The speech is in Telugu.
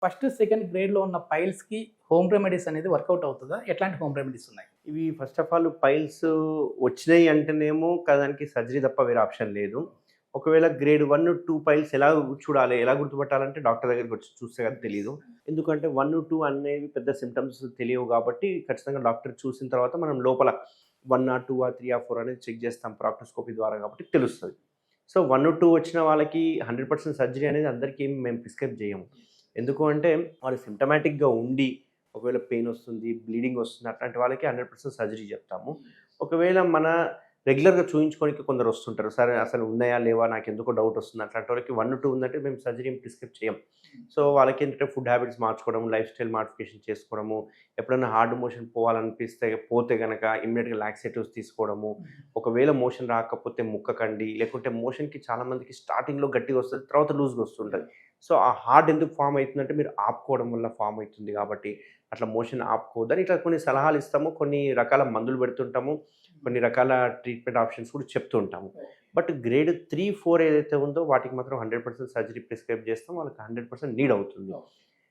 ఫస్ట్, సెకండ్ గ్రేడ్‌లో ఉన్న పైల్స్‌కి హోమ్ రెమెడీస్ అనేది వర్కౌట్ అవుతదా? ఎట్లాంటి హోమ్ రెమెడీస్ ఉన్నాయి? ఇవి ఫస్ట్ ఆఫ్ ఆల్ పైల్స్ వచ్చినాయి అంటేనేమో దానికి సర్జరీ తప్ప వేరే ఆప్షన్ లేదు. ఒకవేళ గ్రేడ్ 1, 2 పైల్స్ ఎలా చూడాలి, ఎలా గుర్తుపట్టాలంటే డాక్టర్ దగ్గరికొచ్చి చూస్తే గాని తెలీదు. ఎందుకంటే 1, 2 అనేవి పెద్ద సింప్టమ్స్ తెలియవు కాబట్టి ఖచ్చితంగా డాక్టర్ చూసిన తర్వాత మనం లోపల 1 2 3 4 అనేది చెక్ చేస్తాం ప్రాక్టోస్కోపీ ద్వారా కాబట్టి తెలుస్తది. సో, 1, 2 వచ్చిన వాళ్ళకి 100% సర్జరీ అనేది అందరికీ మేము ప్రిస్క్రైబ్ చేయము. ఎందుకు అంటే వాళ్ళు సింప్టమాటిక్‌గా ఉండి ఒకవేళ పెయిన్ వస్తుంది, బ్లీడింగ్ వస్తుంది అట్లాంటి వాళ్ళకి 100% సర్జరీ చెప్తాము. ఒకవేళ మన రెగ్యులర్‌గా చూయించుకోనికి కొందరు వస్తుంటారు. సరే అసలు ఉన్నాయా? లేవా? నాకెందుకో డౌట్ వస్తుంది. అట్లాంటి వాళ్ళకి 1, 2 ఉందంటే మేము సర్జరీ ఏం ప్రిస్క్రైబ్ చేయం. సో, వాళ్ళకేంటంటే ఫుడ్ హ్యాబిట్స్ మార్చుకోవడం, లైఫ్ స్టైల్ మోడిఫికేషన్ చేసుకోవడము, ఎప్పుడైనా హార్డ్ మోషన్ పోవాలనిపిస్తే పోతే గనక ఇమ్మీడియేట్‌గా లాక్సేటివ్స్ తీసుకోవడము. ఒకవేళ మోషన్ రాకపోతే ముక్కకండి, లేకుంటే మోషన్‌కి చాలా మందికి స్టార్టింగ్‌లో గట్టిగా వస్తది. తర్వాత లూజ్‌గా వస్తుంటది. సో, ఆ హార్డ్ ఎందుకు ఫార్మ్ అయితుందంటే మీరు ఆపుకోవడం వల్ల ఫార్మ్ అయితుంది కాబట్టి అట్లా మోషన్ ఆపుకోవద్దని ఇట్లా కొన్ని సలహాలు ఇస్తాము. కొన్ని రకాల మందులు పెడుతుంటాము. కొన్ని రకాల ట్రీట్మెంట్ ఆప్షన్స్ కూడా చెప్తూ ఉంటాము. బట్ గ్రేడ్ 3, 4 ఏదైతే ఉందో వాటికి మాత్రం 100% సర్జరీ ప్రిస్క్రైబ్ చేస్తాం. వాళ్ళకి 100% నీడ్ అవుతుంది.